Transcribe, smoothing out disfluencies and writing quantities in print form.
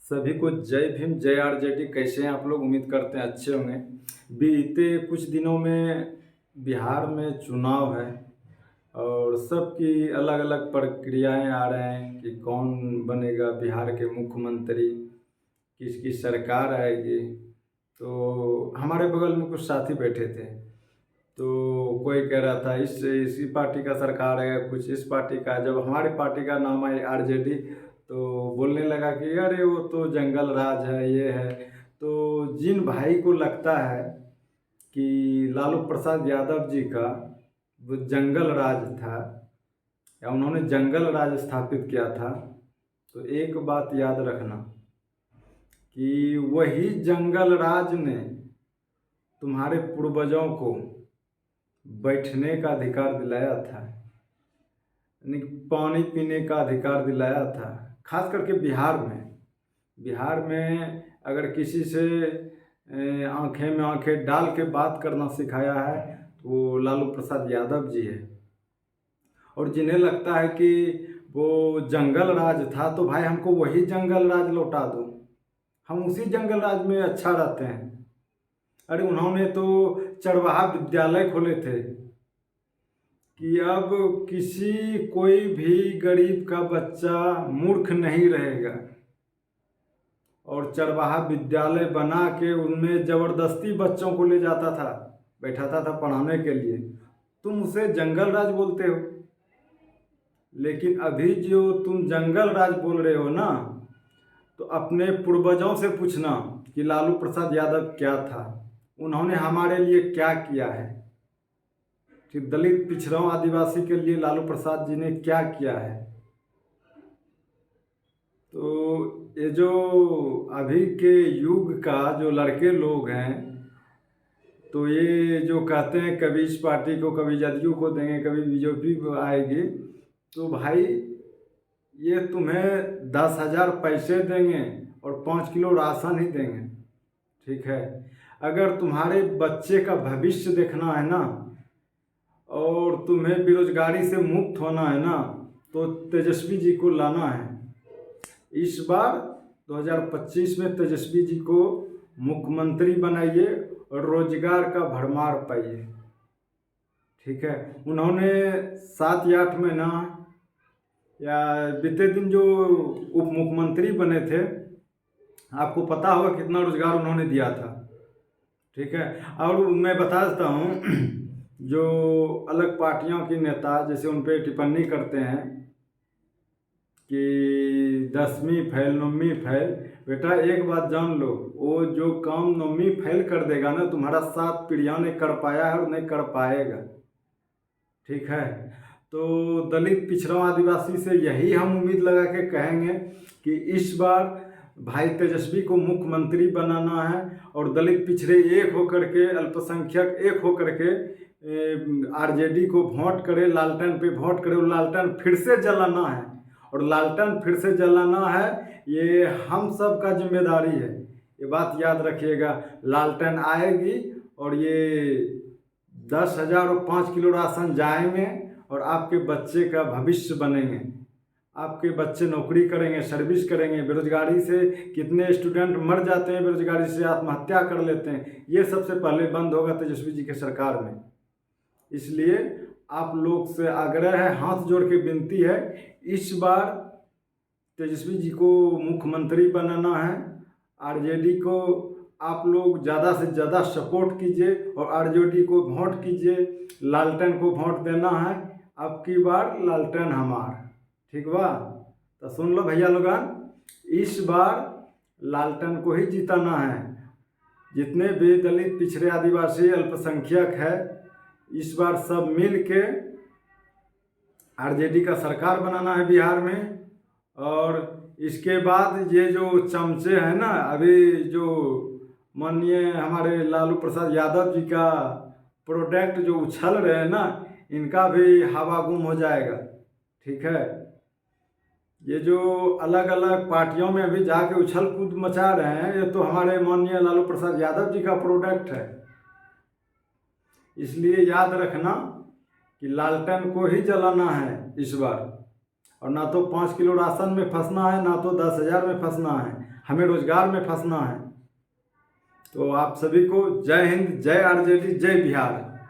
सभी को जय भीम जय आरजेडी। कैसे हैं आप लोग? उम्मीद करते हैं अच्छे होंगे। बीते कुछ दिनों में बिहार में चुनाव है और सबकी अलग अलग प्रक्रियाएं आ रहे हैं कि कौन बनेगा बिहार के मुख्यमंत्री, किसकी सरकार आएगी। तो हमारे बगल में कुछ साथी बैठे थे, तो कोई कह रहा था इसी पार्टी का सरकार है, कुछ इस पार्टी का। जब हमारी पार्टी का नाम है आरजेडी तो बोलने लगा कि अरे वो तो जंगल राज है, ये है। तो जिन भाई को लगता है कि लालू प्रसाद यादव जी का वो जंगल राज था या उन्होंने जंगल राज स्थापित किया था, तो एक बात याद रखना कि वही जंगल राज ने तुम्हारे पूर्वजों को बैठने का अधिकार दिलाया था, यानी पानी पीने का अधिकार दिलाया था। खास करके बिहार में अगर किसी से आंखें में आंखें डाल के बात करना सिखाया है तो वो लालू प्रसाद यादव जी है। और जिन्हें लगता है कि वो जंगल राज था तो भाई हमको वही जंगल राज लौटा दो, हम उसी जंगल राज में अच्छा रहते हैं। अरे उन्होंने तो चरवाहा विद्यालय खोले थे कि अब कोई भी गरीब का बच्चा मूर्ख नहीं रहेगा, और चरवाहा विद्यालय बना के उनमें ज़बरदस्ती बच्चों को ले जाता था, बैठाता था पढ़ाने के लिए। तुम उसे जंगल राज बोलते हो, लेकिन अभी जो तुम जंगल राज बोल रहे हो ना, तो अपने पूर्वजों से पूछना कि लालू प्रसाद यादव क्या था, उन्होंने हमारे लिए क्या किया है, कि दलित पिछड़ों आदिवासी के लिए लालू प्रसाद जी ने क्या किया है। तो ये जो अभी के युग का जो लड़के लोग हैं, तो ये जो कहते हैं कभी इस पार्टी को, कभी जदयू को देंगे, कभी बीजेपी को आएगी, तो भाई ये तुम्हें 10,000 पैसे देंगे और 5 किलो राशन ही देंगे, ठीक है। अगर तुम्हारे बच्चे का भविष्य देखना है ना और तुम्हें बेरोजगारी से मुक्त होना है ना, तो तेजस्वी जी को लाना है। इस बार 2025 में तेजस्वी जी को मुख्यमंत्री बनाइए और रोजगार का भरमार पाइए, ठीक है। उन्होंने 7 या 8 महीना या बीते दिन जो उप मुख्यमंत्री बने थे, आपको पता होगा कितना रोजगार उन्होंने दिया था, ठीक है। और मैं बता देता हूँ जो अलग पार्टियों के नेता जैसे उन पर टिप्पणी करते हैं कि 10वीं फेल 9वीं फेल, बेटा एक बात जान लो, वो जो काम 9वीं फेल कर देगा ना, तुम्हारा 7 पीढ़ियों ने कर पाया है और नहीं कर पाएगा, ठीक है। तो दलित पिछड़ों आदिवासी से यही हम उम्मीद लगा के कहेंगे कि इस बार भाई तेजस्वी को मुख्यमंत्री बनाना है और दलित पिछड़े एक होकर के, अल्पसंख्यक एक होकर के आरजेडी को वोट करे, लालटेन पे वोट करे और लालटेन फिर से जलाना है। और लालटेन फिर से जलाना है, ये हम सब का जिम्मेदारी है, ये बात याद रखिएगा। लालटेन आएगी और ये 10,000 और 5 किलो राशन जाएंगे और आपके बच्चे का भविष्य बनेंगे। आपके बच्चे नौकरी करेंगे, सर्विस करेंगे। बेरोजगारी से कितने स्टूडेंट मर जाते हैं, बेरोजगारी से आत्महत्या कर लेते हैं, ये सबसे पहले बंद होगा तेजस्वी जी के सरकार में। इसलिए आप लोग से आग्रह है, हाथ जोड़ के विनती है, इस बार तेजस्वी जी को मुख्यमंत्री बनाना है। आरजेडी को आप लोग ज़्यादा से ज़्यादा सपोर्ट कीजिए और आरजेडी को वोट कीजिए, लालटेन को वोट देना है। अब की बार लालटेन हमार, ठीक बा। तो सुन लो भैया लोगन, इस बार लालटेन को ही जिताना है। जितने भी दलित पिछड़े आदिवासी अल्पसंख्यक है, इस बार सब मिल के आरजेडी का सरकार बनाना है बिहार में। और इसके बाद ये जो चमचे हैं ना, अभी जो माननीय हमारे लालू प्रसाद यादव जी का प्रोडक्ट जो उछल रहे हैं ना, इनका भी हवा गुम हो जाएगा, ठीक है। ये जो अलग अलग पार्टियों में अभी जाके उछल कूद मचा रहे हैं, ये तो हमारे माननीय लालू प्रसाद यादव जी का प्रोडक्ट है। इसलिए याद रखना कि लालटेन को ही जलाना है इस बार, और ना तो 5 किलो राशन में फंसना है, ना तो 10,000 में फंसना है। हमें रोजगार में फंसना है। तो आप सभी को जय हिंद, जय आरजेडी, जय बिहार।